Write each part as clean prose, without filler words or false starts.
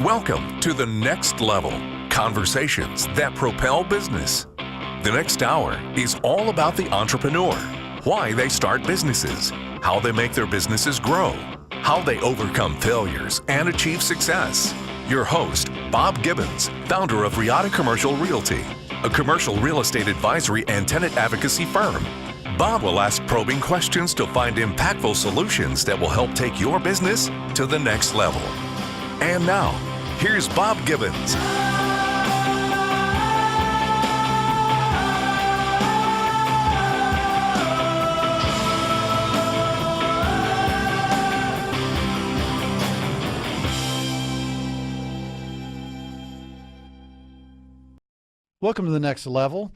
Welcome to The Next Level, conversations that propel business. The next hour is all about the entrepreneur, why they start businesses, how they make their businesses grow, how they overcome failures and achieve success. Your host, Bob Gibbons, founder of EBITA Commercial Realty, a commercial real estate advisory and tenant advocacy firm. Bob will ask probing questions to find impactful solutions that will help take your business to the next level. And now, here's Bob Gibbons. Welcome to The Next Level.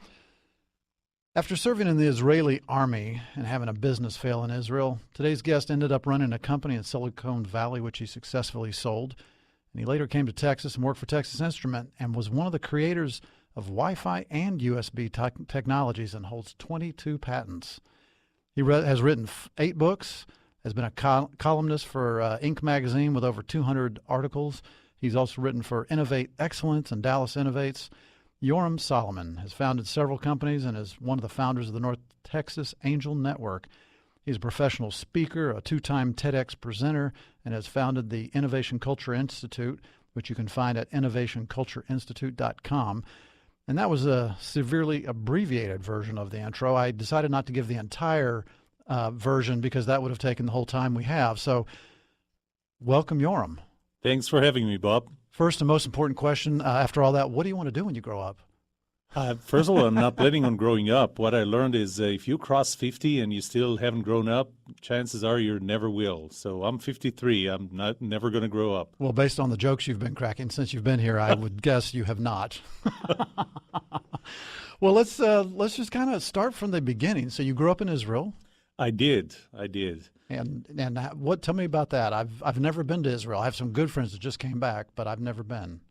After serving in the Israeli army and having a business fail in Israel, today's guest ended up running a company in Silicon Valley, which he successfully sold. And he later came to Texas and worked for Texas Instrument and was one of the creators of Wi-Fi and USB technologies and holds 22 patents. He has written 8 books, has been a columnist for Inc. magazine with over 200 articles. He's also written for Innovate Excellence and Dallas Innovates. Yoram Solomon has founded several companies and is one of the founders of the North Texas Angel Network. He's a professional speaker, a 2-time TEDx presenter, and has founded the Innovation Culture Institute, which you can find at innovationcultureinstitute.com. And that was a severely abbreviated version of the intro. I decided not to give the entire version because that would have taken the whole time we have. So welcome, Yoram. Thanks for having me, Bob. First and most important question, after all that, what do you want to do when you grow up? First of all, I'm not planning on growing up. What I learned is if you cross 50 and you still haven't grown up, chances are you never will. So I'm 53. I'm never going to grow up. Well, based on the jokes you've been cracking since you've been here, I would guess you have not. Well, let's just kind of start from the beginning. So you grew up in Israel. I did. And tell me about that. I've never been to Israel. I have some good friends that just came back, but I've never been.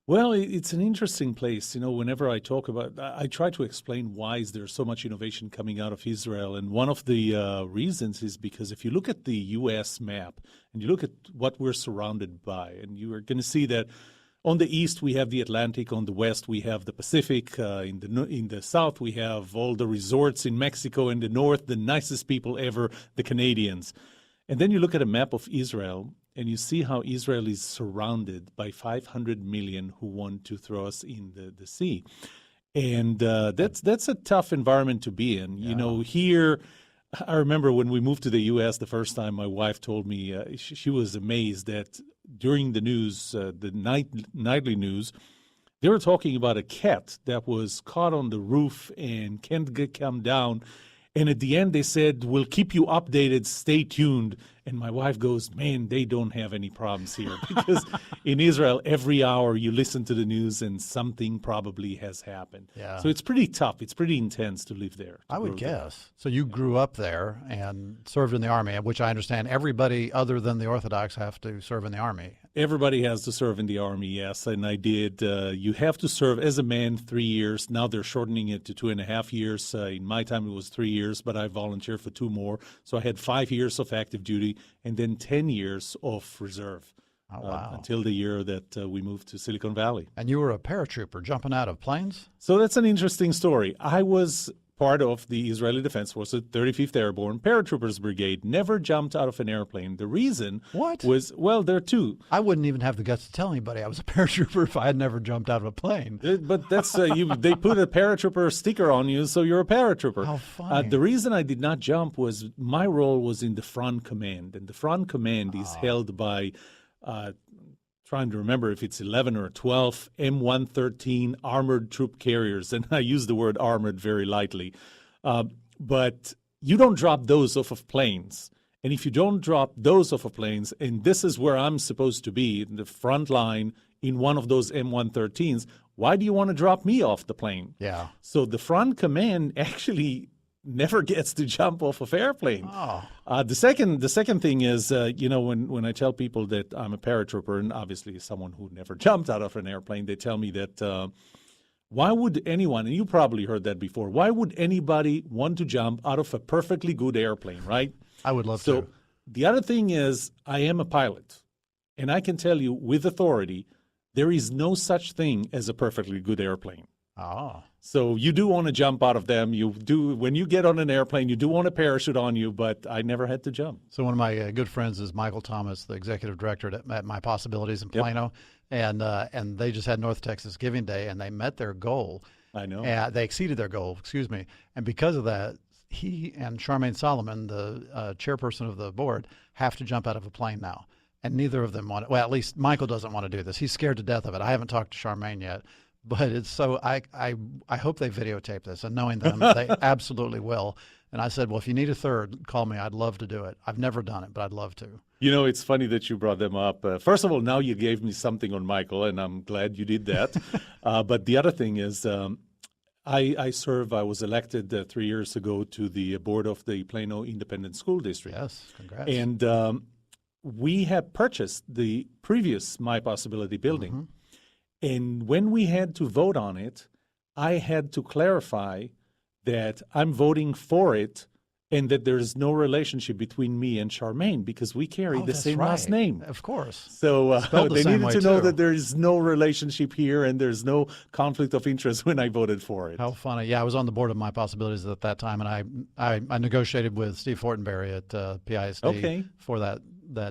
Well, it's an interesting place. You know, whenever I talk about, I try to explain why is there so much innovation coming out of Israel. And one of the reasons is because if you look at the U.S. map and you look at what we're surrounded by, and you are going to see that on the east we have the Atlantic, on the west we have the Pacific, in the south we have all the resorts in Mexico, in the north the nicest people ever, the Canadians. And then you look at a map of Israel, and you see how Israel is surrounded by 500 million who want to throw us in the sea. And that's a tough environment to be in. Yeah. You know, here, I remember when we moved to the U.S. the first time, my wife told me she was amazed that during the news, the nightly news, they were talking about a cat that was caught on the roof and can't come down. And at the end, they said, we'll keep you updated. Stay tuned. And my wife goes, man, they don't have any problems here. Because in Israel, every hour you listen to the news and something probably has happened. Yeah. So it's pretty tough. It's pretty intense to live there. I would guess. So you grew up there and served in the Army, which I understand everybody other than the Orthodox have to serve in the Army. Everybody has to serve in the Army, yes, and I did. You have to serve as a man 3 years. Now they're shortening it to 2.5 years. In my time, it was 3 years, but I volunteered for 2 more. So I had 5 years of active duty and then 10 years of reserve. Oh, wow. Until the year that we moved to Silicon Valley. And you were a paratrooper jumping out of planes? So that's an interesting story. I was part of the Israeli Defense Forces, 35th Airborne Paratroopers Brigade, never jumped out of an airplane. The reason was, well, there are two. I wouldn't even have the guts to tell anybody I was a paratrooper if I had never jumped out of a plane. But that's they put a paratrooper sticker on you, so you're a paratrooper. How funny. The reason I did not jump was my role was in the front command, and the front command is held by trying to remember if it's 11 or 12 M113 armored troop carriers. And I use the word armored very lightly. But you don't drop those off of planes. And if you don't drop those off of planes, and this is where I'm supposed to be, in the front line in one of those M113s, why do you want to drop me off the plane? Yeah. So the front command actually never gets to jump off of airplane. The second thing is, when I tell people that I'm a paratrooper, and obviously someone who never jumped out of an airplane, they tell me that why would anyone, and you probably heard that before, why would anybody want to jump out of a perfectly good airplane, right? I would love to. So the other thing is I am a pilot, and I can tell you with authority there is no such thing as a perfectly good airplane. Oh. So you do want to jump out of them. You do, when you get on an airplane, you do want a parachute on you, but I never had to jump. So one of my good friends is Michael Thomas, the executive director at My Possibilities in Plano, and they just had North Texas Giving Day, and they met their goal. I know. They exceeded their goal, excuse me, and because of that, he and Charmaine Solomon, the chairperson of the board, have to jump out of a plane now. And neither of them want it. Well, at least Michael doesn't want to do this. He's scared to death of it. I haven't talked to Charmaine yet. But it's so I hope they videotape this, and knowing them, they absolutely will. And I said, well, if you need a third, call me. I'd love to do it. I've never done it, but I'd love to. You know, it's funny that you brought them up. First of all, now you gave me something on Michael, and I'm glad you did that. But the other thing is, I was elected 3 years ago to the board of the Plano Independent School District. Yes, congrats. And we had purchased the previous My Possibility building. Mm-hmm. And when we had to vote on it, I had to clarify that I'm voting for it and that there's no relationship between me and Charmaine because we carry the same last name. Of course. So they same needed way, to know too. that there is no relationship here and there's no conflict of interest when I voted for it. How funny. Yeah, I was on the board of My Possibilities at that time, and I negotiated with Steve Fortenberry at PISD for that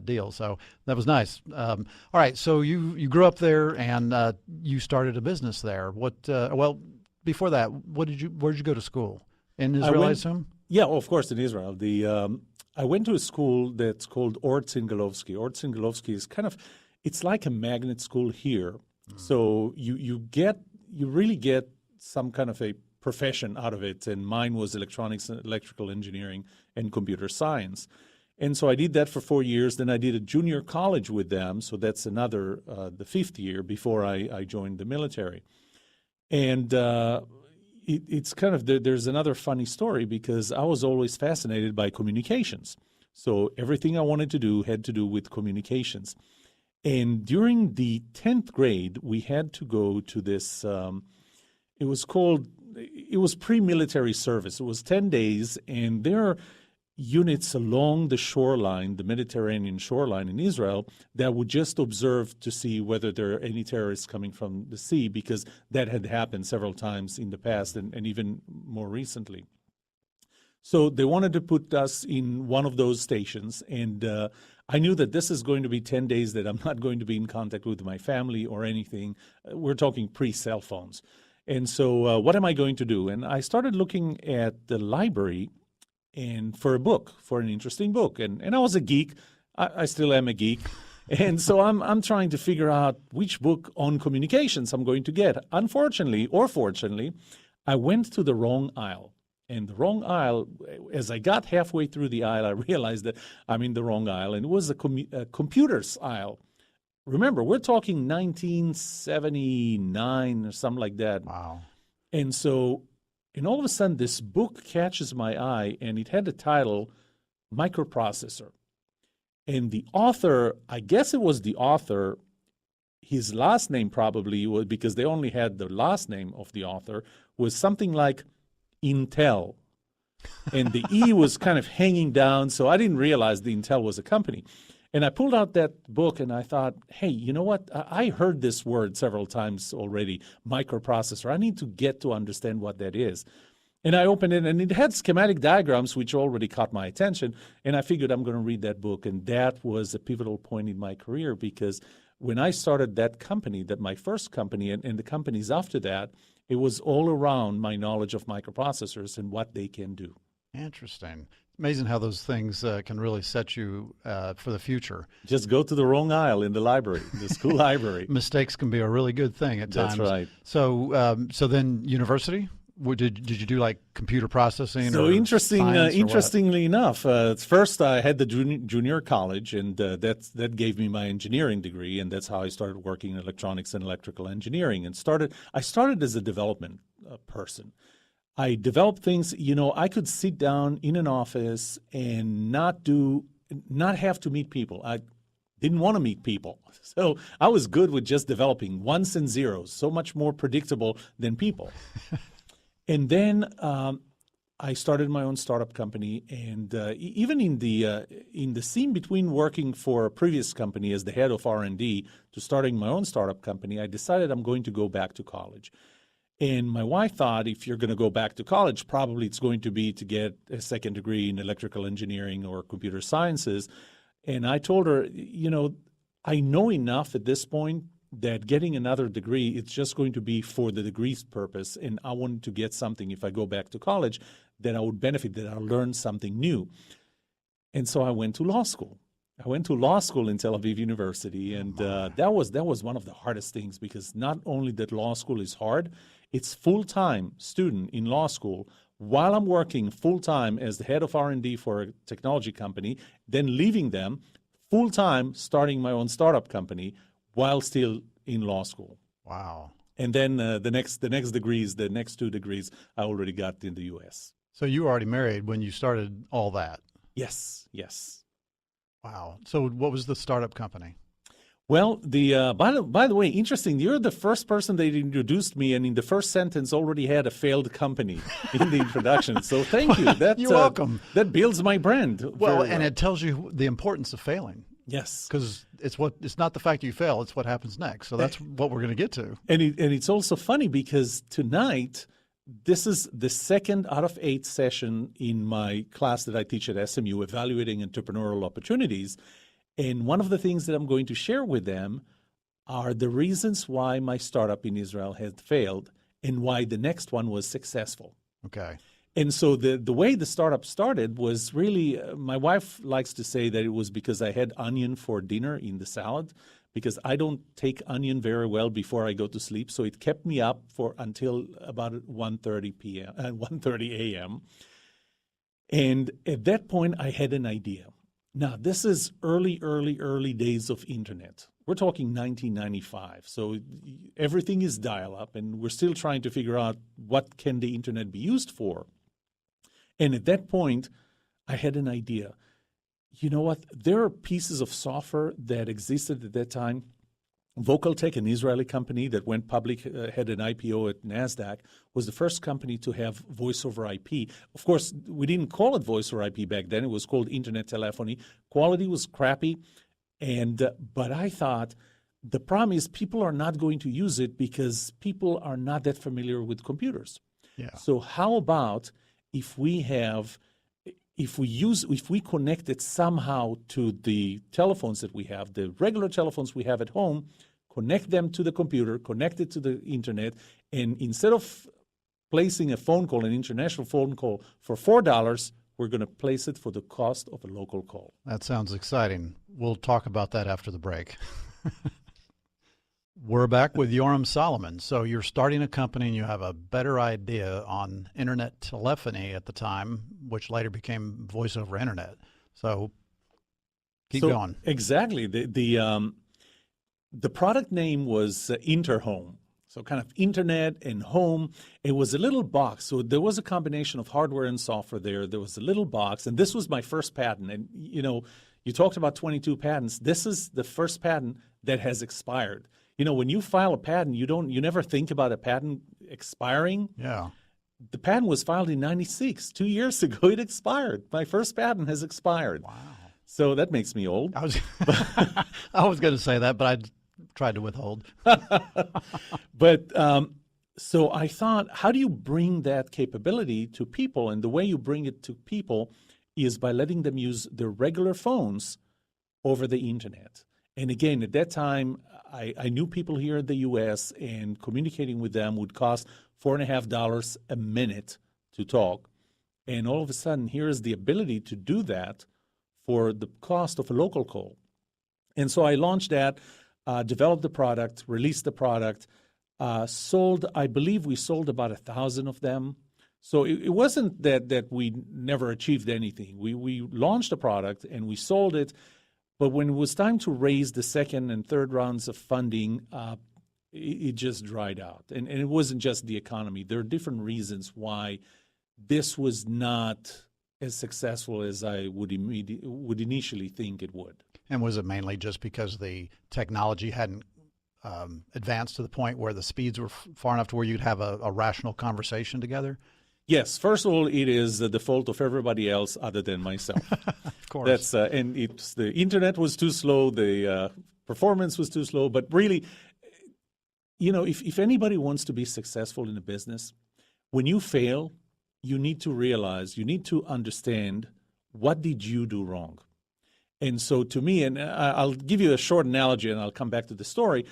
deal. So that was nice. All right, so you grew up there and you started a business there. Well, before that, where did you go to school? In Israel, I assume? Yeah, of course, in Israel. I went to a school that's called Ort Singalovsky. Ort Singalovsky is it's like a magnet school here. So you really get some kind of a profession out of it, and mine was electronics and electrical engineering and computer science. And so I did that for 4 years. Then I did a junior college with them. So that's another, the 5th year before I joined the military. And it's there's another funny story because I was always fascinated by communications. So everything I wanted to do had to do with communications. And during the 10th grade, we had to go to this, it was pre-military service. It was 10 days, and there are units along the shoreline, the Mediterranean shoreline in Israel, that would just observe to see whether there are any terrorists coming from the sea, because that had happened several times in the past and even more recently. So they wanted to put us in one of those stations, and I knew that this is going to be 10 days that I'm not going to be in contact with my family or anything. We're talking pre-cell phones. And so what am I going to do? And I started looking at the library and for an interesting book. And I was a geek. I still am a geek. And so I'm trying to figure out which book on communications I'm going to get. Unfortunately, or fortunately, I went to the wrong aisle. And the wrong aisle, as I got halfway through the aisle, I realized that I'm in the wrong aisle. And it was a computers aisle. Remember, we're talking 1979 or something like that. Wow. And so... And all of a sudden, this book catches my eye, and it had the title Microprocessor. And the author, I guess it was the author, his last name probably was, because they only had the last name of the author, was something like Intel. And the E was kind of hanging down, so I didn't realize the Intel was a company. And I pulled out that book and I thought, hey, you know what? I heard this word several times already, microprocessor. I need to get to understand what that is. And I opened it, and it had schematic diagrams, which already caught my attention. And I figured I'm going to read that book. And that was a pivotal point in my career, because when I started that company, my first company, and the companies after that, it was all around my knowledge of microprocessors and what they can do. Interesting. Amazing how those things can really set you for the future. Just go to the wrong aisle in the library, the school library. Mistakes can be a really good thing at times. That's right. So then university, did you do like computer processing? So or interestingly enough, first I had the junior college, and that gave me my engineering degree, and that's how I started working in electronics and electrical engineering. I started as a development person. I developed things, I could sit down in an office and not have to meet people. I didn't want to meet people. So I was good with just developing ones and zeros, so much more predictable than people. And then I started my own startup company, and even in the scene between working for a previous company as the head of R&D to starting my own startup company, I decided I'm going to go back to college. And my wife thought if you're going to go back to college, probably it's going to be to get a second degree in electrical engineering or computer sciences. And I told her, I know enough at this point that getting another degree, it's just going to be for the degree's purpose. And I wanted to get something, if I go back to college, that I would benefit, that I'll learn something new. And so I went to law school. I went to law school in Tel Aviv University, and that was one of the hardest things, because not only that law school is hard, it's full-time student in law school while I'm working full-time as the head of R&D for a technology company, then leaving them full-time, starting my own startup company while still in law school. Wow. And then the next degrees, the next 2 degrees, I already got in the U.S. So you were already married when you started all that? Yes. Wow. So what was the startup company? Well, by the way, interesting. You're the first person that introduced me, and in the first sentence already had a failed company in the introduction. So thank you. You're welcome. That builds my brand. Well, and it tells you the importance of failing. Yes, because it's not the fact you fail; it's what happens next. So that's what we're going to get to. And it's also funny because tonight, this is the 2nd out of 8 session in my class that I teach at SMU, Evaluating Entrepreneurial Opportunities. And one of the things that I'm going to share with them are the reasons why my startup in Israel had failed and why the next one was successful. Okay. And so the way the startup started was really, my wife likes to say that it was because I had onion for dinner in the salad, because I don't take onion very well before I go to sleep. So it kept me up until about 1:30 a.m. And at that point, I had an idea. Now, this is early days of internet. We're talking 1995. So everything is dial-up, and we're still trying to figure out what can the internet be used for. And at that point, I had an idea. You know what? There are pieces of software that existed at that time. Vocaltech, an Israeli company that went public, had an IPO at NASDAQ, was the first company to have voice over IP. Of course, we didn't call it voice over IP back then. It was called internet telephony. Quality was crappy. But I thought the problem is people are not going to use it because people are not that familiar with computers. Yeah. So how about if we connect it somehow to the telephones that we have, the regular telephones we have at home, connect them to the computer, connect it to the internet, and instead of placing a phone call, an international phone call for $4, we're going to place it for the cost of a local call. That sounds exciting. We'll talk about that after the break. We're back with Yoram Solomon. So you're starting a company and you have a better idea on internet telephony at the time, which later became voice over internet. So keep going. Exactly. The product name was Interhome. So kind of internet and home. It was a little box. So there was a combination of hardware and software there. There was a little box. And this was my first patent. And, you talked about 22 patents. This is the first patent that has expired. When you file a patent, you never think about a patent expiring. Yeah. The patent was filed in 96. 2 years ago, it expired. My first patent has expired. Wow. So that makes me old. I was going to say that, but I tried to withhold. But so I thought, how do you bring that capability to people? And the way you bring it to people is by letting them use their regular phones over the internet. And again, at that time, I knew people here in the U.S., and communicating with them would cost $4.50 a minute to talk. And all of a sudden, here is the ability to do that for the cost of a local call. And so I launched that, developed the product, released the product, I believe we sold about 1,000 of them. So it wasn't that we never achieved anything. We launched a product and we sold it. But when it was time to raise the second and third rounds of funding, it just dried out. And it wasn't just the economy. There are different reasons why this was not as successful as I would initially think it would. And was it mainly just because the technology hadn't advanced to the point where the speeds were far enough to where you'd have a rational conversation together? Yes, first of all, it is the fault of everybody else other than myself. Of course. That's and it's the internet was too slow, the performance was too slow. But really, if anybody wants to be successful in a business, when you fail, you need to realize, you need to understand, what did you do wrong? And so to me, and I'll give you a short analogy and I'll come back to the story.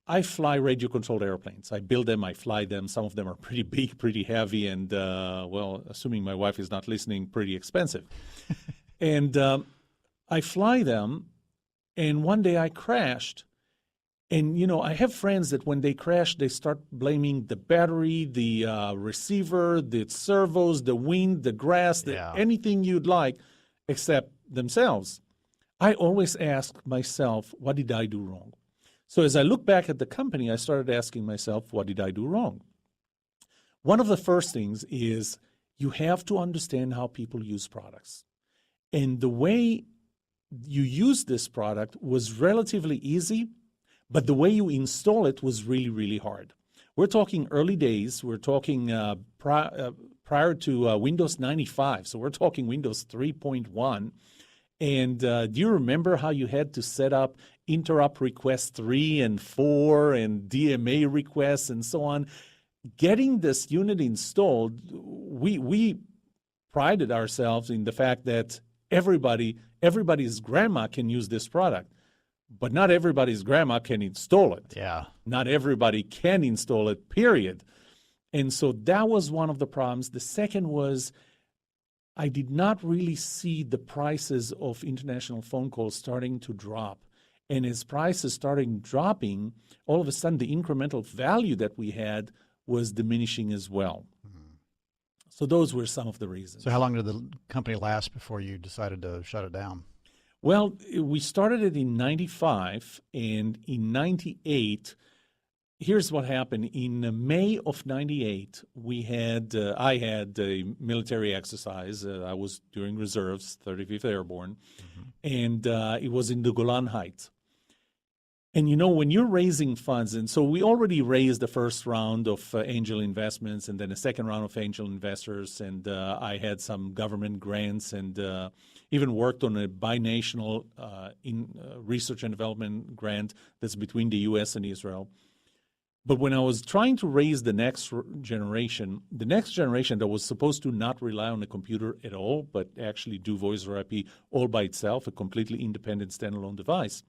I fly radio-controlled airplanes. I build them, I fly them. Some of them are pretty big, pretty heavy, and, assuming my wife is not listening, pretty expensive. And I fly them, and one day I crashed. And, I have friends that when they crash, they start blaming the battery, the receiver, the servos, the wind, the grass, anything you'd like, except themselves. I always ask myself, what did I do wrong? So as I look back at the company, I started asking myself, what did I do wrong? One of the first things is you have to understand how people use products. And the way you use this product was relatively easy, but the way you install it was really, really hard. We're talking early days. We're talking prior to Windows 95. So we're talking Windows 3.1. And do you remember how you had to set up interrupt request 3 and 4 and DMA requests and so on? Getting this unit installed, we prided ourselves in the fact that everybody's grandma can use this product, but not everybody's grandma can install it. Yeah. Not everybody can install it, period. And so that was one of the problems. The second was I did not really see the prices of international phone calls starting to drop. And as prices started dropping, all of a sudden the incremental value that we had was diminishing as well. Mm-hmm. So those were some of the reasons. So how long did the company last before you decided to shut it down? Well, we started it in 95, and in 98, here's what happened. In May of 98, I had a military exercise. I was doing reserves, 35th Airborne, and it was in the Golan Heights. And when you're raising funds, and so we already raised the first round of angel investments and then a second round of angel investors, and I had some government grants and even worked on a binational research and development grant that's between the U.S. and Israel. But when I was trying to raise the next generation that was supposed to not rely on a computer at all, but actually do voice over IP all by itself, a completely independent standalone device,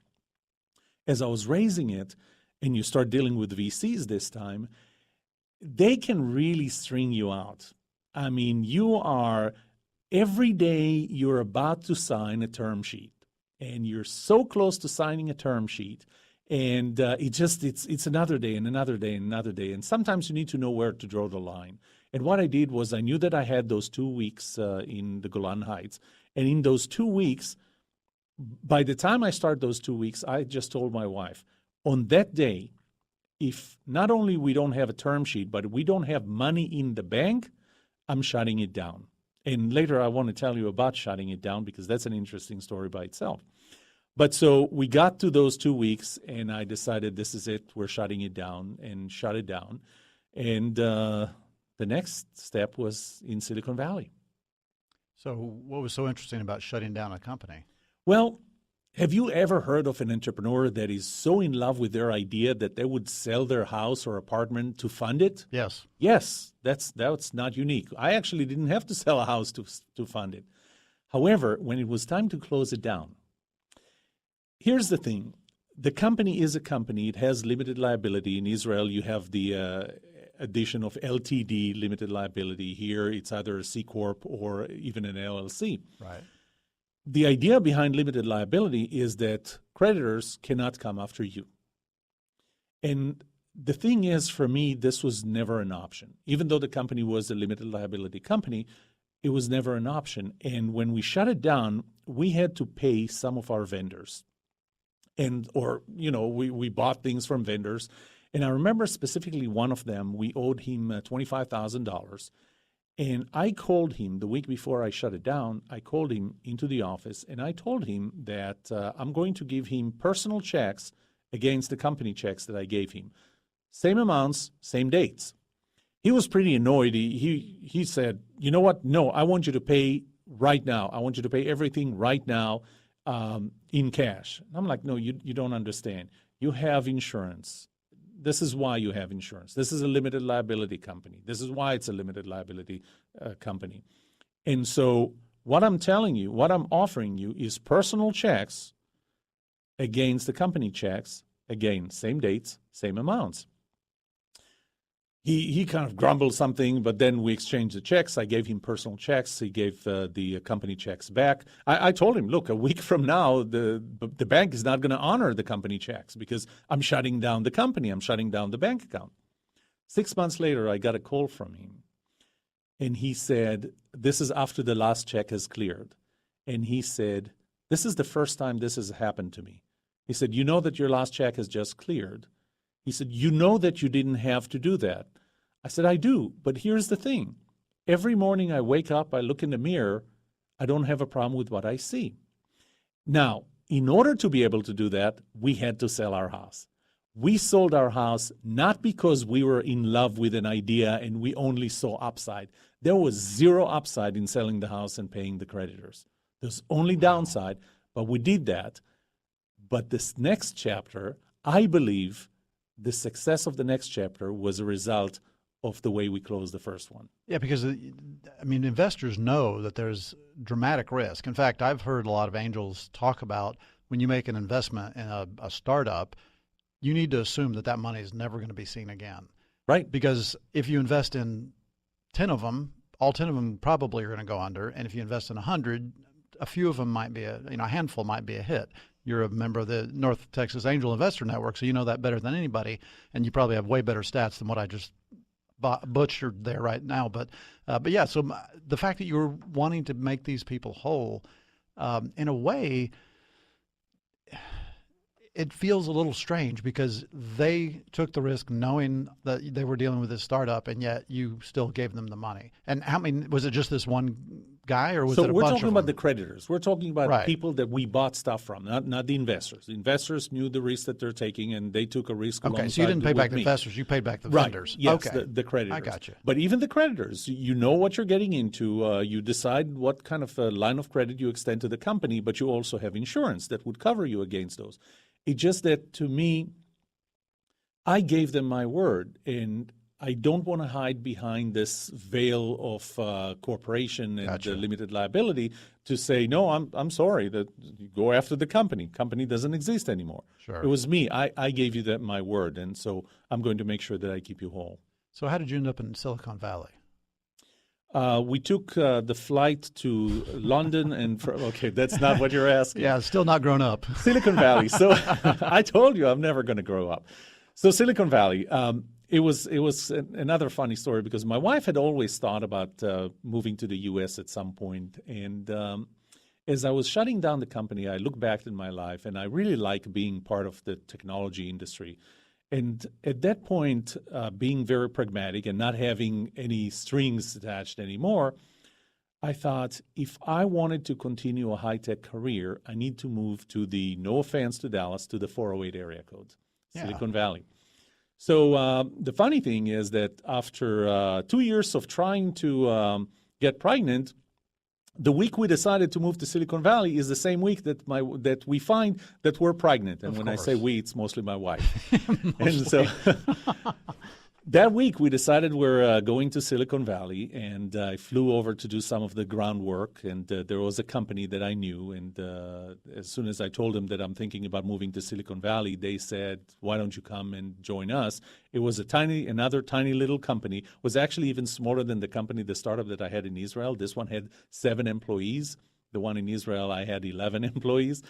as I was raising it, and you start dealing with VCs this time, they can really string you out. I mean, every day you're about to sign a term sheet, and you're so close to signing a term sheet, and it's another day and another day and another day. And sometimes you need to know where to draw the line. And what I did was I knew that I had those 2 weeks in the Golan Heights. And in those 2 weeks, by the time I start those 2 weeks, I just told my wife, on that day, if not only we don't have a term sheet, but we don't have money in the bank, I'm shutting it down. And later I want to tell you about shutting it down because that's an interesting story by itself. But so we got to those 2 weeks, and I decided this is it. We're shutting it down, and shut it down. And the next step was in Silicon Valley. So what was so interesting about shutting down a company? Well, have you ever heard of an entrepreneur that is so in love with their idea that they would sell their house or apartment to fund it? Yes. Yes, that's not unique. I actually didn't have to sell a house to fund it. However, when it was time to close it down, here's the thing. The company is a company. It has limited liability. In Israel, you have the addition of LTD, limited liability. Here, it's either a C Corp or even an LLC. Right. The idea behind limited liability is that creditors cannot come after you. And the thing is, for me, this was never an option. Even though the company was a limited liability company, it was never an option. And when we shut it down, we had to pay some of our vendors. We bought things from vendors. And I remember specifically one of them, we owed him $25,000. And I called him the week before I shut it down. I called him into the office, and I told him that I'm going to give him personal checks against the company checks that I gave him. Same amounts, same dates. He was pretty annoyed. He said, you know what? No, I want you to pay right now. I want you to pay everything right now in cash. And I'm like, no, you don't understand. You have insurance. This is why you have insurance. This is a limited liability company. This is why it's a limited liability company. And so what I'm telling you, what I'm offering you is personal checks against the company checks. Again, same dates, same amounts. He kind of grumbled something, but then we exchanged the checks. I gave him personal checks. He gave the company checks back. I told him, look, a week from now, the bank is not going to honor the company checks because I'm shutting down the company. I'm shutting down the bank account. 6 months later, I got a call from him. And he said, this is after the last check has cleared. And he said, this is the first time this has happened to me. He said, you know that your last check has just cleared. He said, you know that you didn't have to do that. I said, I do, but here's the thing. Every morning I wake up, I look in the mirror, I don't have a problem with what I see. Now, in order to be able to do that, we had to sell our house. We sold our house not because we were in love with an idea and we only saw upside. There was zero upside in selling the house and paying the creditors. There's only downside, but we did that. But this next chapter, I believe the success of the next chapter was a result of the way we closed the first one. Yeah, because, I mean, investors know that there's dramatic risk. In fact, I've heard a lot of angels talk about when you make an investment in a startup, you need to assume that that money is never going to be seen again. Right. Because if you invest in 10 of them, all 10 of them probably are going to go under. And if you invest in 100, a few of them might be a handful might be a hit. You're a member of the North Texas Angel Investor Network, so you know that better than anybody, and you probably have way better stats than what I just butchered there right now. But yeah, so the fact that you're wanting to make these people whole, in a way, it feels a little strange because they took the risk knowing that they were dealing with this startup, and yet you still gave them the money. And how many, was it just this one guy, or was it a bunch of them? So we're talking about the creditors. We're talking about right. people that we bought stuff from, not the investors. The investors knew the risk that they're taking, and they took a risk alongside. Okay, so you didn't pay back the investors. You paid back the vendors. Yes, okay. the creditors. I got you. But even the creditors, you know what you're getting into. You decide what kind of line of credit you extend to the company, but you also have insurance that would cover you against those. It's just that, to me, I gave them my word, and I don't want to hide behind this veil of corporation and Gotcha. Limited liability to say, no, I'm sorry, that you go after the company. Company doesn't exist anymore. Sure. It was me. I gave you my word, and so I'm going to make sure that I keep you whole. So how did you end up in Silicon Valley? We took the flight to London and okay, that's not what you're asking. Yeah, still not grown up. Silicon Valley. So I told you I'm never going to grow up. So Silicon Valley, it was another funny story because my wife had always thought about moving to the U.S. at some point. And as I was shutting down the company, I look back in my life, and I really like being part of the technology industry. And at that point, being very pragmatic and not having any strings attached anymore, I thought if I wanted to continue a high-tech career, I need to move to no offense to Dallas, to the 408 area code, Silicon Valley. So the funny thing is that after 2 years of trying to get pregnant, the week we decided to move to Silicon Valley is the same week that we find that we're pregnant. And when I say we, it's mostly my wife. And so that week we decided we're going to Silicon Valley, and I flew over to do some of the groundwork. And there was a company that I knew, and as soon as I told them that I'm thinking about moving to Silicon Valley, they said, "Why don't you come and join us?" It was another tiny little company. It was actually even smaller than the startup that I had in Israel. This one had 7 employees. The one in Israel, I had 11 employees.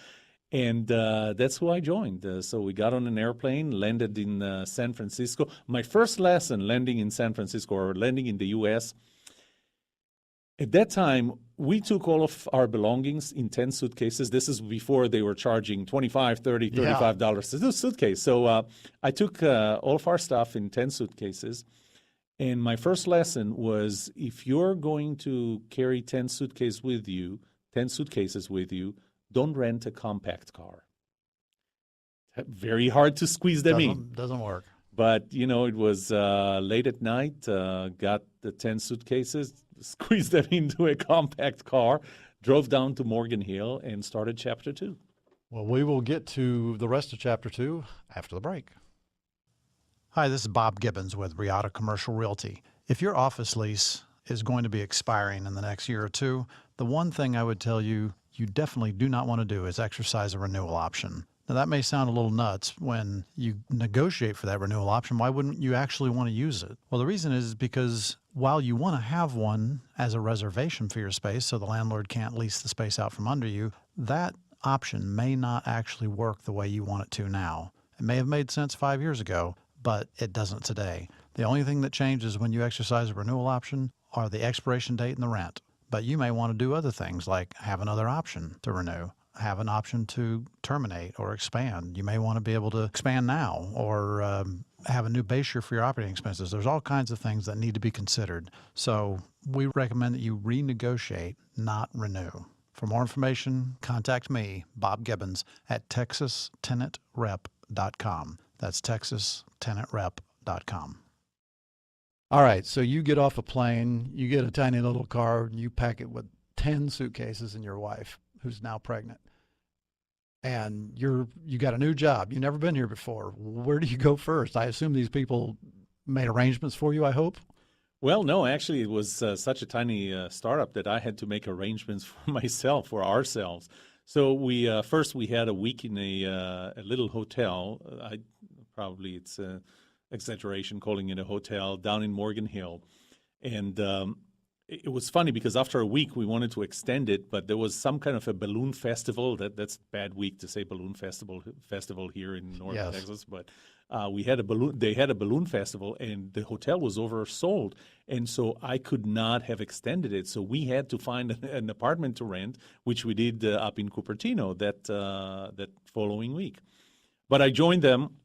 And that's who I joined. So we got on an airplane, landed in San Francisco. My first lesson landing in San Francisco, or landing in the U.S., at that time, we took all of our belongings in 10 suitcases. This is before they were charging $25, $30, $35 a suitcase. So I took all of our stuff in 10 suitcases. And my first lesson was, if you're going to carry 10 suitcases with you, don't rent a compact car. Very hard to squeeze them in. Doesn't work. But, it was late at night, got the 10 suitcases, squeezed them into a compact car, drove down to Morgan Hill, and started Chapter 2. Well, we will get to the rest of Chapter 2 after the break. Hi, this is Bob Gibbons with EBITA Commercial Realty. If your office lease is going to be expiring in the next year or two, the one thing I would tell you definitely do not want to do is exercise a renewal option. Now, that may sound a little nuts. When you negotiate for that renewal option, why wouldn't you actually want to use it? Well, the reason is because while you want to have one as a reservation for your space so the landlord can't lease the space out from under you, that option may not actually work the way you want it to now. It may have made sense 5 years ago, but it doesn't today. The only thing that changes when you exercise a renewal option are the expiration date and the rent. But you may want to do other things like have another option to renew, have an option to terminate or expand. You may want to be able to expand now or have a new base year for your operating expenses. There's all kinds of things that need to be considered. So we recommend that you renegotiate, not renew. For more information, contact me, Bob Gibbons, at texastenantrep.com. That's texastenantrep.com. All right, so you get off a plane, you get a tiny little car, and you pack it with 10 suitcases and your wife, who's now pregnant. And you got a new job. You've never been here before. Where do you go first? I assume these people made arrangements for you, I hope? Well, no, actually, it was such a tiny startup that I had to make arrangements for myself, for ourselves. So we had a week in a little hotel. It's exaggeration calling it a hotel down in Morgan Hill. And it was funny because after a week we wanted to extend it, but there was some kind of a balloon festival. That's bad week to say balloon festival here in North Texas, but they had a balloon festival and the hotel was oversold. And so I could not have extended it. So we had to find an apartment to rent, which we did up in Cupertino that following week. But I joined them.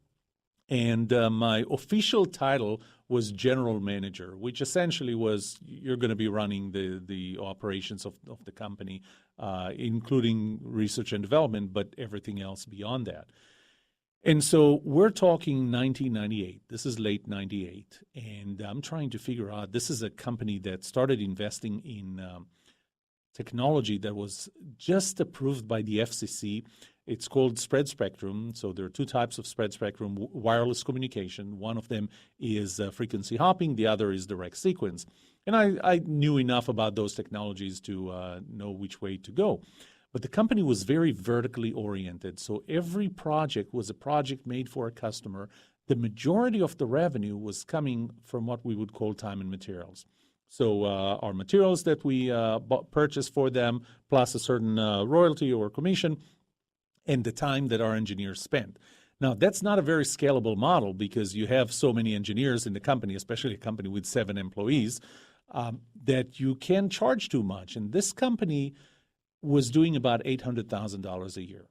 And my official title was general manager, which essentially was you're going to be running the operations of the company, including research and development, but everything else beyond that. And so we're talking 1998. This is late 98. And I'm trying to figure out, this is a company that started investing in technology that was just approved by the FCC. It's called spread spectrum. So there are two types of spread spectrum, wireless communication. One of them is frequency hopping. The other is direct sequence. And I knew enough about those technologies to know which way to go. But the company was very vertically oriented. So every project was a project made for a customer. The majority of the revenue was coming from what we would call time and materials. So our materials that we purchase for them, plus a certain royalty or commission, and the time that our engineers spend. Now, that's not a very scalable model because you have so many engineers in the company, especially a company with 7 employees, that you can charge too much. And this company was doing about $800,000 a year.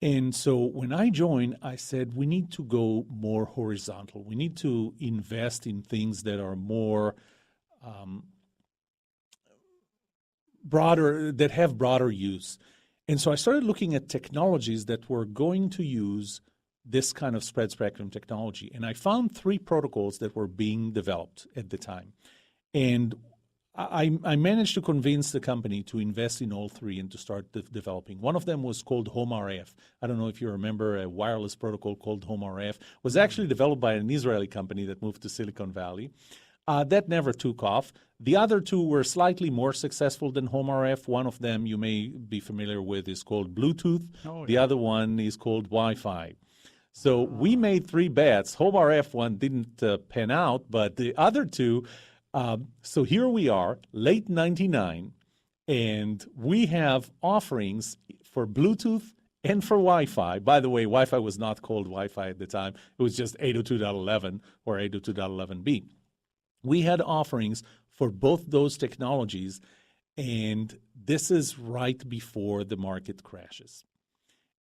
And so when I joined, I said, we need to go more horizontal. We need to invest in things that are more broader, that have broader use. And so I started looking at technologies that were going to use this kind of spread spectrum technology. And I found 3 protocols that were being developed at the time. And I managed to convince the company to invest in all 3 and to start developing. One of them was called HomeRF. I don't know if you remember a wireless protocol called HomeRF. It was actually developed by an Israeli company that moved to Silicon Valley. That never took off. The other 2 were slightly more successful than HomeRF. One of them you may be familiar with is called Bluetooth. Oh, yeah. The other one is called Wi-Fi. So we made 3 bets. HomeRF one didn't pan out, but the other 2, so here we are, late 99, and we have offerings for Bluetooth and for Wi-Fi. By the way, Wi-Fi was not called Wi-Fi at the time. It was just 802.11 or 802.11b. We had offerings for both those technologies, and this is right before the market crashes.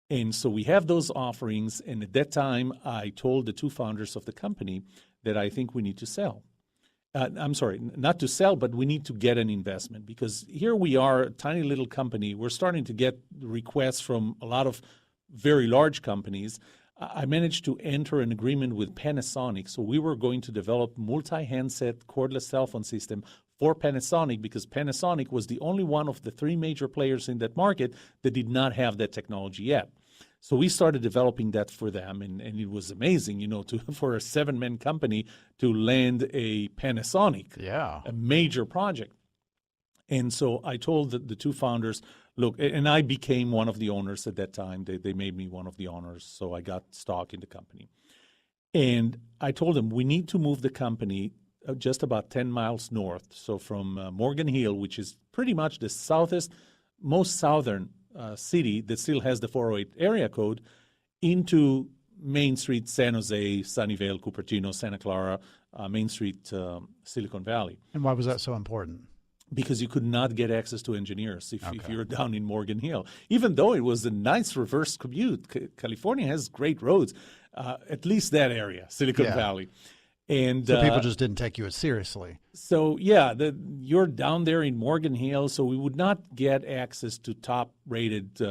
And so we have those offerings, and at that time, I told the 2 founders of the company that I think we need to sell. I'm sorry, not to sell, but we need to get an investment because here we are, a tiny little company. We're starting to get requests from a lot of very large companies. I managed to enter an agreement with Panasonic. So we were going to develop multi-handset cordless cell phone system for Panasonic because Panasonic was the only one of the three major players in that market that did not have that technology yet. So we started developing that for them, and it was amazing, for a 7-man company to land a Panasonic, a major project. And so I told the two founders, look, and I became one of the owners at that time. They made me one of the owners, so I got stock in the company. And I told them, we need to move the company just about 10 miles north. So from Morgan Hill, which is pretty much the most southern city that still has the 408 area code, into Main Street, San Jose, Sunnyvale, Cupertino, Santa Clara, Main Street, Silicon Valley. And why was that so important? Because you could not get access to engineers if you're down in Morgan Hill. Even though it was a nice reverse commute, California has great roads, at least that area, Silicon Valley. And so people just didn't take you as seriously. So, you're down there in Morgan Hill, so we would not get access to top-rated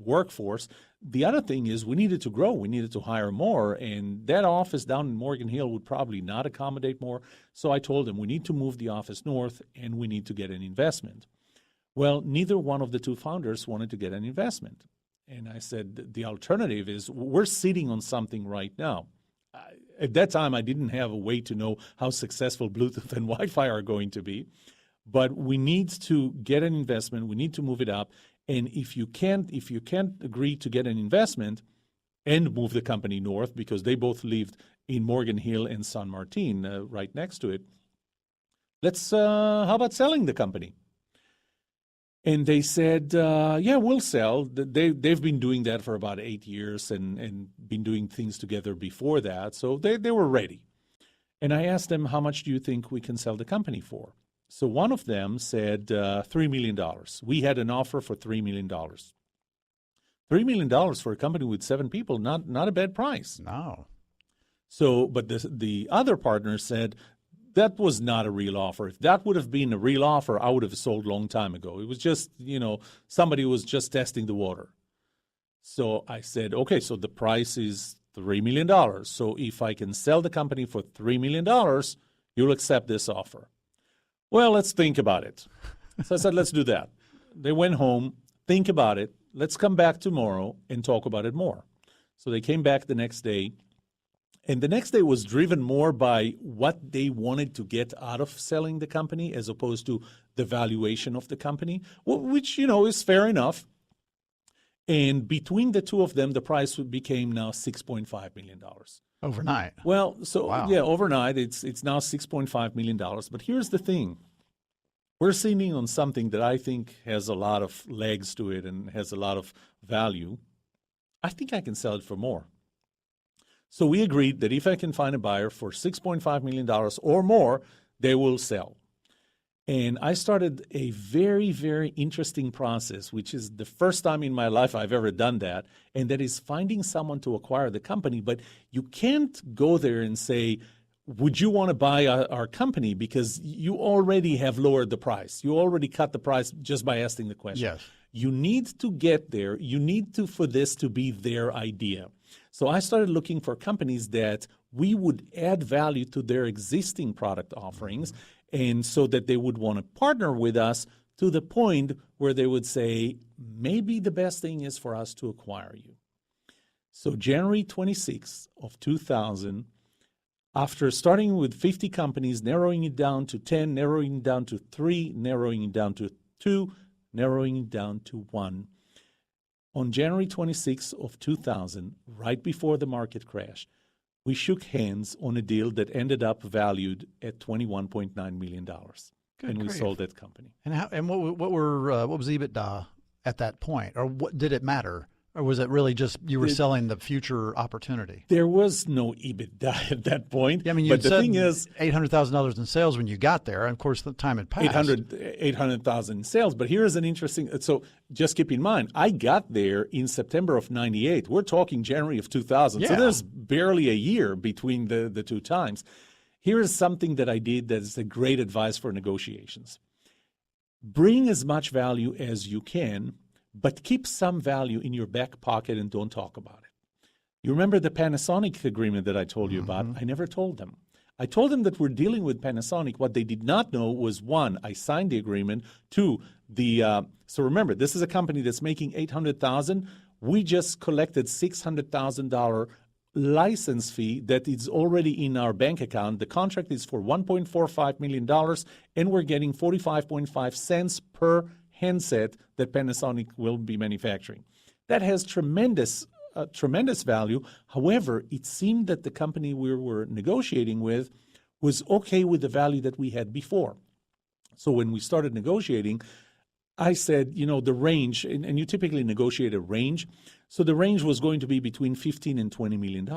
workforce. The other thing is we needed to grow. We needed to hire more, and that office down in Morgan Hill would probably not accommodate more. So I told them we need to move the office north, and we need to get an investment. Well, neither one of the two founders wanted to get an investment. And I said the alternative is we're sitting on something right now. At that time, I didn't have a way to know how successful Bluetooth and Wi-Fi are going to be. But we need to get an investment. We need to move it up. And if you can't agree to get an investment and move the company north, because they both lived in Morgan Hill and San Martin, right next to it, how about selling the company? And they said, we'll sell. They've been doing that for about 8 years and been doing things together before that. So they were ready. And I asked them, how much do you think we can sell the company for? So one of them said $3 million. We had an offer for $3 million. $3 million for a company with 7 people, not a bad price. No. So, but the other partner said, that was not a real offer. If that would have been a real offer, I would have sold a long time ago. It was just, somebody was just testing the water. So I said, okay, so the price is $3 million. So if I can sell the company for $3 million, you'll accept this offer. Well, let's think about it. So I said, let's do that. They went home, think about it. Let's come back tomorrow and talk about it more. So they came back the next day. And the next day was driven more by what they wanted to get out of selling the company as opposed to the valuation of the company, which, is fair enough. And between the two of them, the price became now $6.5 million. Overnight. Well, overnight, it's now $6.5 million. But here's the thing. We're sitting on something that I think has a lot of legs to it and has a lot of value. I think I can sell it for more. So we agreed that if I can find a buyer for $6.5 million or more, they will sell. And I started a very, very interesting process, which is the first time in my life I've ever done that, and that is finding someone to acquire the company. But you can't go there and say, would you want to buy our company? Because you already have lowered the price. You already cut the price just by asking the question. Yes. You need to get there. You need for this to be their idea. So I started looking for companies that we would add value to their existing product offerings, and so that they would want to partner with us to the point where they would say, maybe the best thing is for us to acquire you. So January 26th of 2000, after starting with 50 companies, narrowing it down to 10, narrowing it down to 3, narrowing it down to 2, narrowing it down to 1, on January 26th of 2000, right before the market crash, we shook hands on a deal that ended up valued at $21.9 million. We sold that company. And what was EBITDA at that point? Or what did it matter? Or was it really just you were selling the future opportunity? There was no EBITDA at that point. Yeah, I mean, you said $800,000 in sales when you got there, and of course the time had passed. $800,000 in sales. But here is an interesting. So just keep in mind, I got there in September of '98. We're talking January of 2000. Yeah. So there's barely a year between the two times. Here is something that I did that is a great advice for negotiations. Bring as much value as you can, but keep some value in your back pocket and don't talk about it. You remember the Panasonic agreement that I told you about? I never told them. I told them that we're dealing with Panasonic. What they did not know was, one, I signed the agreement. Two, so remember, this is a company that's making $800,000. We just collected $600,000 license fee that is already in our bank account. The contract is for $1.45 million, and we're getting 45.5 cents per handset that Panasonic will be manufacturing. That has tremendous value. However, it seemed that the company we were negotiating with was okay with the value that we had before. So when we started negotiating, I said, the range, and you typically negotiate a range. So the range was going to be between $15 and $20 million.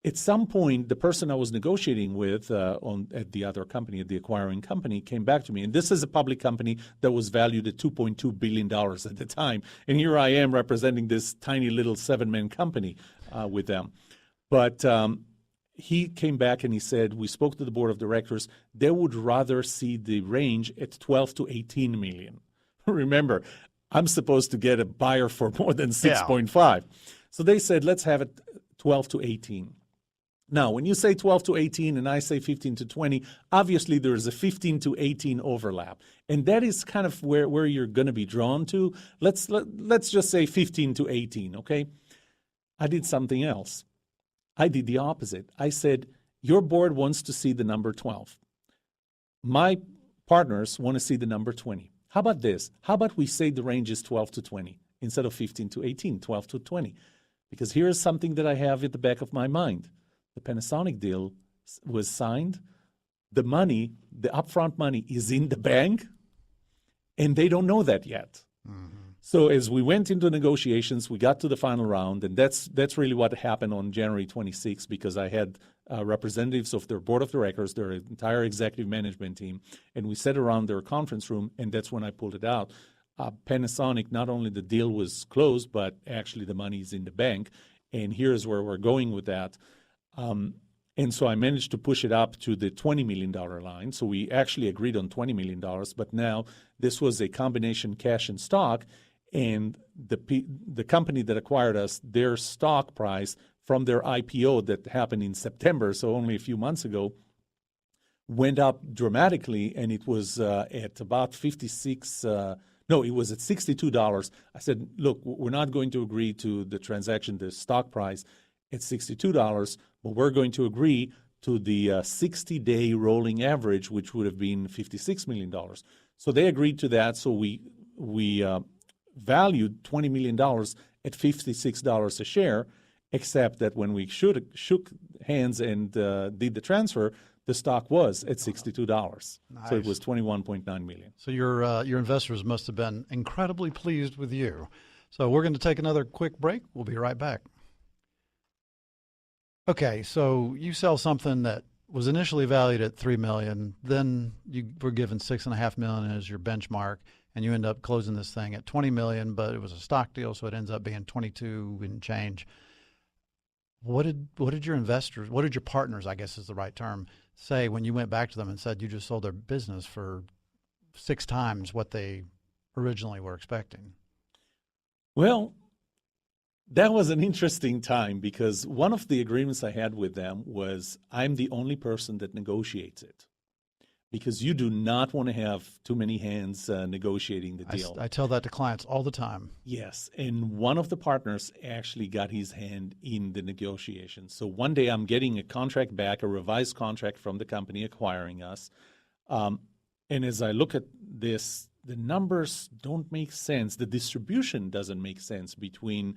At some point, the person I was negotiating with at the other company, at the acquiring company, came back to me. And this is a public company that was valued at $2.2 billion at the time. And here I am representing this tiny little 7-man company with them. But he came back and he said, we spoke to the board of directors. They would rather see the range at 12 to 18 million. Remember, I'm supposed to get a buyer for more than 6.5. Yeah. So they said, let's have it 12 to 18. Now, when you say 12 to 18 and I say 15 to 20, obviously there is a 15 to 18 overlap. And that is kind of where you're going to be drawn to. Let's just say 15 to 18, okay? I did something else. I did the opposite. I said, your board wants to see the number 12. My partners want to see the number 20. How about this? How about we say the range is 12 to 20 instead of 15 to 18, 12 to 20? Because here's something that I have at the back of my mind. The Panasonic deal was signed. The money, the upfront money is in the bank, and they don't know that yet. Mm-hmm. So as we went into negotiations, we got to the final round, and that's really what happened on January 26th, because I had representatives of their board of directors, their entire executive management team, and we sat around their conference room, and that's when I pulled it out. Panasonic, not only the deal was closed, but actually the money is in the bank, and here's where we're going with that. And so I managed to push it up to the $20 million line. So we actually agreed on $20 million, but now this was a combination cash and stock, and the company that acquired us, their stock price from their IPO that happened in September, so only a few months ago, went up dramatically, and it was at about it was at $62. I said, look, we're not going to agree to the transaction, the stock price at $62, but we're going to agree to the 60-day rolling average, which would have been $56 million. So they agreed to that, so we valued $20 million at $56 a share, except that when we shook hands and did the transfer, the stock was at $62. Nice. So it was $21.9 million. So your investors must have been incredibly pleased with you. So we're going to take another quick break. We'll be right back. Okay, so you sell something that was initially valued at $3 million, then you were given $6.5 million as your benchmark, and you end up closing this thing at $20 million, but it was a stock deal, so it ends up being 22 and change. What did your investors, what did your partners, I guess is the right term, say when you went back to them and said you just sold their business for 6 times what they originally were expecting? Well, that was an interesting time, because one of the agreements I had with them was I'm the only person that negotiates it, because you do not want to have too many hands negotiating the deal. I tell that to clients all the time. Yes, and one of the partners actually got his hand in the negotiations. So one day I'm getting a contract back, a revised contract from the company acquiring us, and as I look at this, the numbers don't make sense. The distribution doesn't make sense between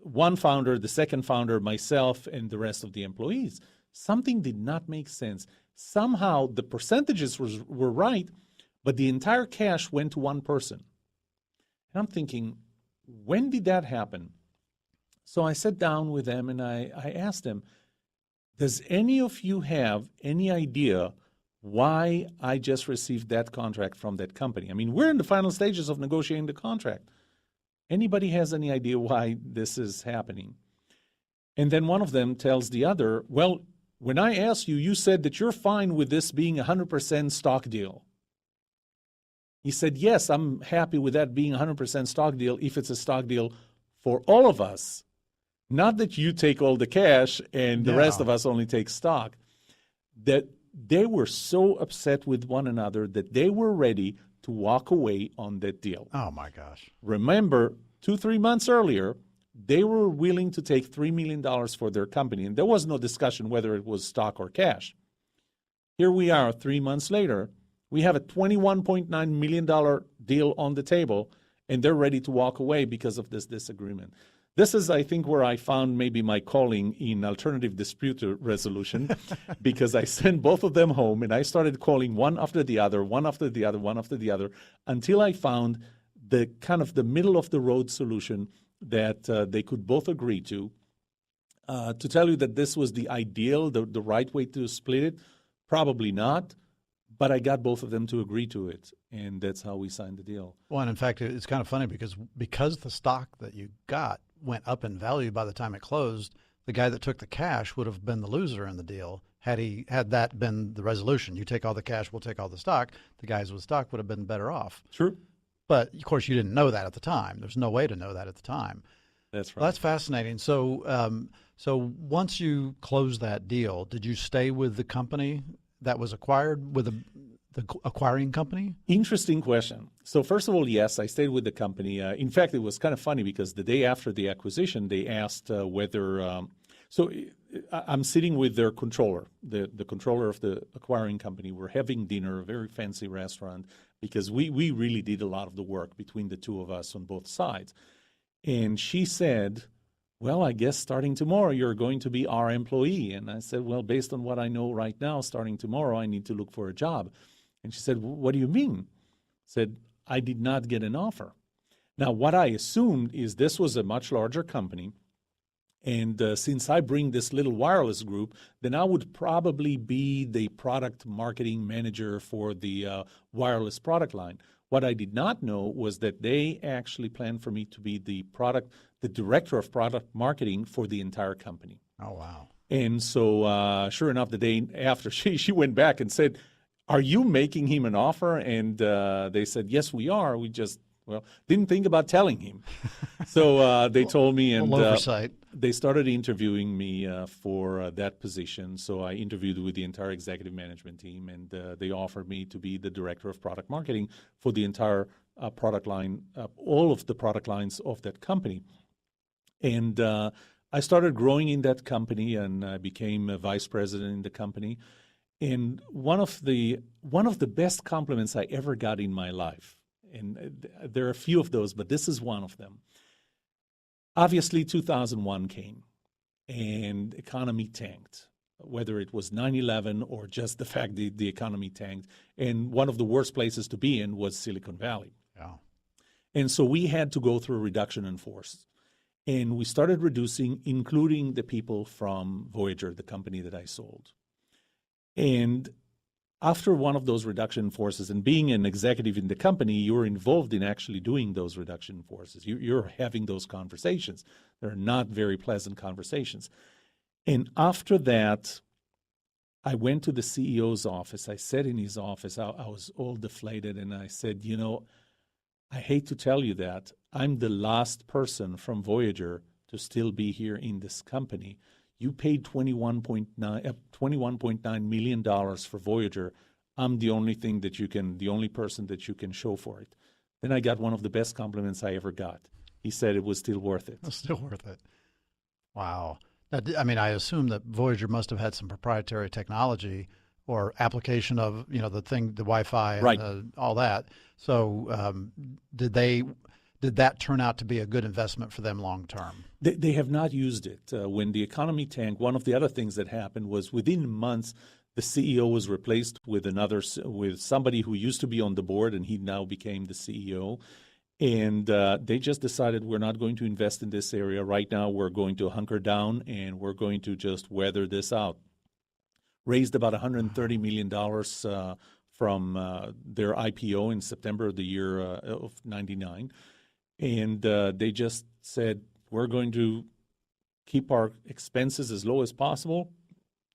one founder, the second founder, myself, and the rest of the employees. Something did not make sense. Somehow the percentages were right, but the entire cash went to one person. And I'm thinking, when did that happen? So I sat down with them and I asked them, does any of you have any idea why I just received that contract from that company? I mean, we're in the final stages of negotiating the contract. Anybody has any idea why this is happening? And then one of them tells the other, well, when I asked you, you said that you're fine with this being a 100% stock deal. He said, yes, I'm happy with that being a 100% stock deal if it's a stock deal for all of us, not that you take all the cash and the rest of us only take stock, that they were so upset with one another that they were ready to walk away on that deal. Oh, my gosh. Remember, 2-3 months earlier, they were willing to take $3 million for their company, and there was no discussion whether it was stock or cash. Here we are 3 months later. We have a $21.9 million deal on the table, and they're ready to walk away because of this disagreement. This is, I think, where I found maybe my calling in alternative dispute resolution, because I sent both of them home, and I started calling one after the other, until I found the kind of the middle of the road solution that they could both agree to. To tell you that this was the ideal, the right way to split it, probably not. But I got both of them to agree to it, and that's how we signed the deal. Well, and in fact, it's kind of funny because the stock that you got went up in value by the time it closed, the guy that took the cash would have been the loser in the deal had that been the resolution. You take all the cash, we'll take all the stock. The guys with stock would have been better off. True. But, of course, you didn't know that at the time. There's no way to know that at the time. That's right. Well, that's fascinating. So once you closed that deal, did you stay with the company that was acquired, with the acquiring company? Interesting question. So first of all, yes, I stayed with the company. In fact, it was kind of funny because the day after the acquisition, they asked whether so I'm sitting with their controller, the controller of the acquiring company. We're having dinner, a very fancy restaurant, because we really did a lot of the work between the two of us on both sides. And she said, well, I guess starting tomorrow, you're going to be our employee. And I said, well, based on what I know right now, starting tomorrow, I need to look for a job. And she said, what do you mean? I said, I did not get an offer. Now, what I assumed is this was a much larger company. And since I bring this little wireless group, then I would probably be the product marketing manager for the wireless product line. What I did not know was that they actually planned for me to be the director of product marketing for the entire company. Oh, wow. And so sure enough, the day after, she went back and said, are you making him an offer? And they said, yes, we are. We just, didn't think about telling him. So they told me, and oversight. They started interviewing me for that position. So I interviewed with the entire executive management team, and they offered me to be the director of product marketing for the entire product line, all of the product lines of that company. And I started growing in that company, and I became a vice president in the company. And one of the best compliments I ever got in my life, and there are a few of those, but this is one of them. Obviously, 2001 came, and the economy tanked, whether it was 9/11 or just the fact that the economy tanked. And one of the worst places to be in was Silicon Valley. Yeah. And so we had to go through a reduction in force. And we started reducing, including the people from Voyager, the company that I sold. And after one of those reduction forces, and being an executive in the company, you're involved in actually doing those reduction forces. You're having those conversations. They're not very pleasant conversations. And after that, I went to the CEO's office. I sat in his office. I was all deflated, and I said, I hate to tell you that. I'm the last person from Voyager to still be here in this company. You paid $21.9 million for Voyager. I'm the only person that you can show for it. Then I got one of the best compliments I ever got. He said it was still worth it. It's still worth it. Wow. I assume that Voyager must have had some proprietary technology or application of, the Wi-Fi and right. All that. So did that turn out to be a good investment for them long term? They have not used it. When the economy tanked, one of the other things that happened was within months, the CEO was replaced with somebody who used to be on the board, and he now became the CEO. And they just decided we're not going to invest in this area right now. We're going to hunker down, and we're going to just weather this out. Raised about $130 million from their IPO in September of the year of '99. And they just said, we're going to keep our expenses as low as possible,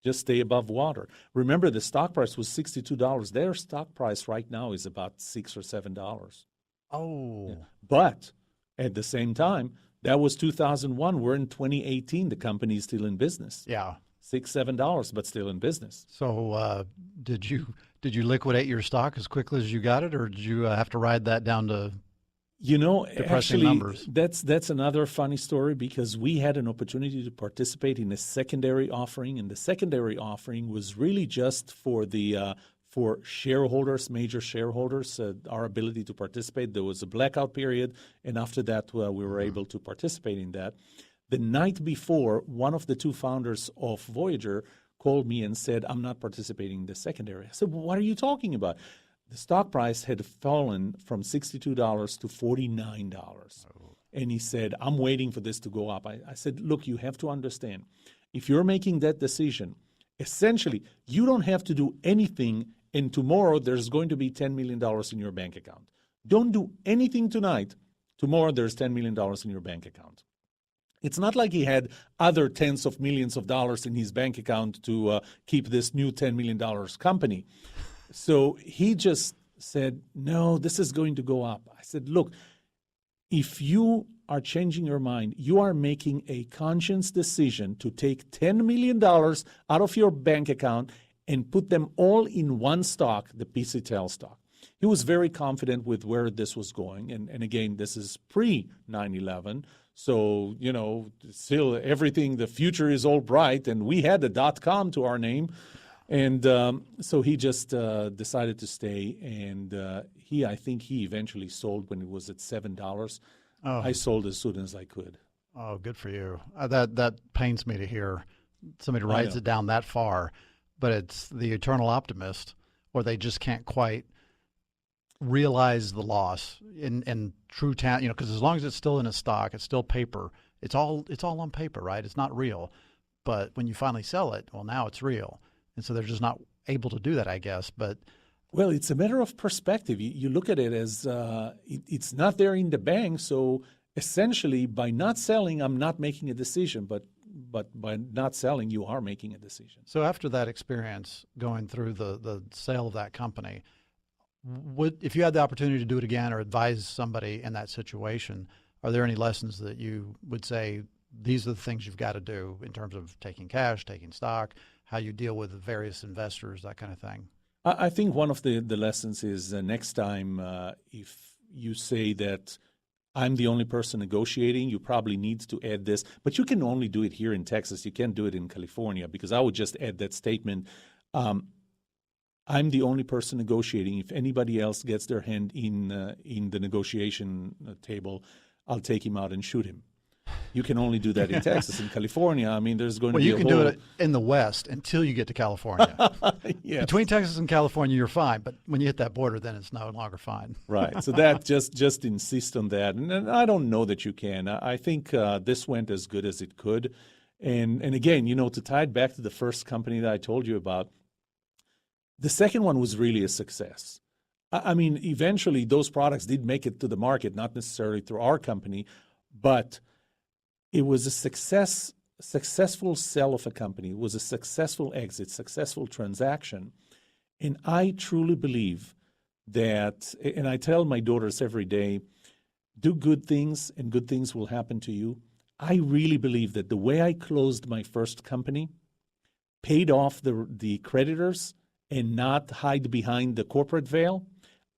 just stay above water. Remember, the stock price was $62. Their stock price right now is about $6 or $7. Oh. Yeah. But at the same time, That was 2001. We're in 2018. The company is still in business. Yeah. $6, $7, but still in business. So did you liquidate your stock as quickly as you got it, or did you have to ride that down to depressing actually, numbers? That's another funny story, because we had an opportunity to participate in a secondary offering, and the secondary offering was really just for the for shareholders, major shareholders, our ability to participate. There was a blackout period, and after that, we were able to participate in that. The night before, one of the two founders of Voyager called me and said, "I'm not participating in the secondary." I said, "Well, what are you talking about?" The stock price had fallen from $62 to $49. Oh. And he said, "I'm waiting for this to go up." I said, "Look, you have to understand, if you're making that decision, essentially, you don't have to do anything, and tomorrow there's going to be $10 million in your bank account. Don't do anything tonight. Tomorrow there's $10 million in your bank account." It's not like he had other tens of millions of dollars in his bank account to keep this new $10 million company. So he just said, "No, this is going to go up." I said, "Look, if you are changing your mind, you are making a conscious decision to take $10 million out of your bank account and put them all in one stock, the PCTEL stock." He was very confident with where this was going. And again, this is pre-9/11. So, still everything, the future is all bright. And we had the .com to our name. And so he just decided to stay. And I think he eventually sold when it was at $7. Oh. I sold as soon as I could. Oh, good for you. That pains me to hear somebody writes it down that far. But it's the eternal optimist, or they just can't quite realize the loss in true talent. Because as long as it's still in a stock, it's still paper. It's all on paper, right? It's not real. But when you finally sell it, well, now it's real. And so they're just not able to do that, I guess. But well, it's a matter of perspective. You look at it as it's not there in the bank. So essentially, by not selling, I'm not making a decision. But by not selling, you are making a decision. So after that experience going through the sale of that company, if you had the opportunity to do it again or advise somebody in that situation, are there any lessons that you would say, these are the things you've got to do in terms of taking cash, taking stock, how you deal with various investors, that kind of thing? I think one of the lessons is next time if you say that I'm the only person negotiating, you probably need to add this. But you can only do it here in Texas. You can't do it in California, because I would just add that statement. I'm the only person negotiating. If anybody else gets their hand in the negotiation table, I'll take him out and shoot him. You can only do that in Texas. In California, I mean, there's going to be you can do it in the West until you get to California. Yes. Between Texas and California, you're fine. But when you hit that border, then it's no longer fine. Right. So that just insist on that. And I don't know that you can. I think this went as good as it could. And again, to tie it back to the first company that I told you about, the second one was really a success. I mean, eventually those products did make it to the market, not necessarily through our company, but it was a successful sell of a company. It was a successful exit, successful transaction. And I truly believe that, and I tell my daughters every day, do good things and good things will happen to you. I really believe that the way I closed my first company paid off the creditors and not hide behind the corporate veil.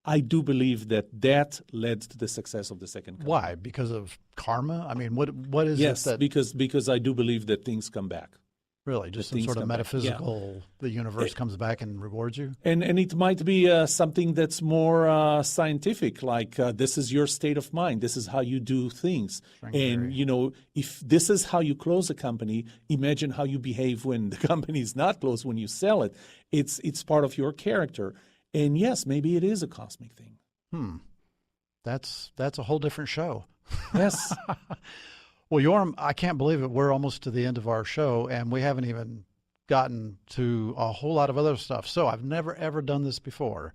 I do believe that led to the success of the second company. Why? Because of karma? I mean, what is it that... Yes, because I do believe that things come back. Really? Just some sort of metaphysical, the universe comes back and rewards you? And it might be something that's more scientific, like this is your state of mind. This is how you do things. And, if this is how you close a company, imagine how you behave when the company is not closed, when you sell it. It's part of your character. And yes, maybe it is a cosmic thing. That's a whole different show. Yes. Well, Yoram, I can't believe it. We're almost to the end of our show, and we haven't even gotten to a whole lot of other stuff. So I've never, ever done this before.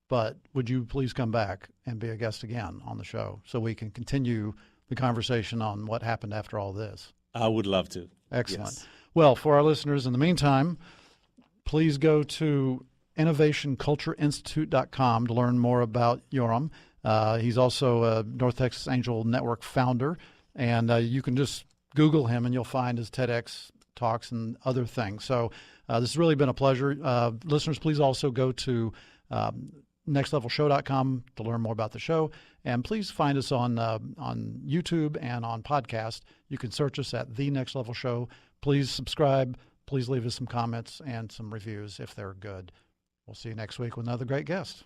But would you please come back and be a guest again on the show so we can continue the conversation on what happened after all this? I would love to. Excellent. Yes. Well, for our listeners, in the meantime, please go to innovationcultureinstitute.com to learn more about Yoram. He's also a North Texas Angel Network founder And you can just Google him and you'll find his TEDx talks and other things. So this has really been a pleasure. Listeners, please also go to nextlevelshow.com to learn more about the show. And please find us on YouTube and on podcast. You can search us at The Next Level Show. Please subscribe. Please leave us some comments and some reviews if they're good. We'll see you next week with another great guest.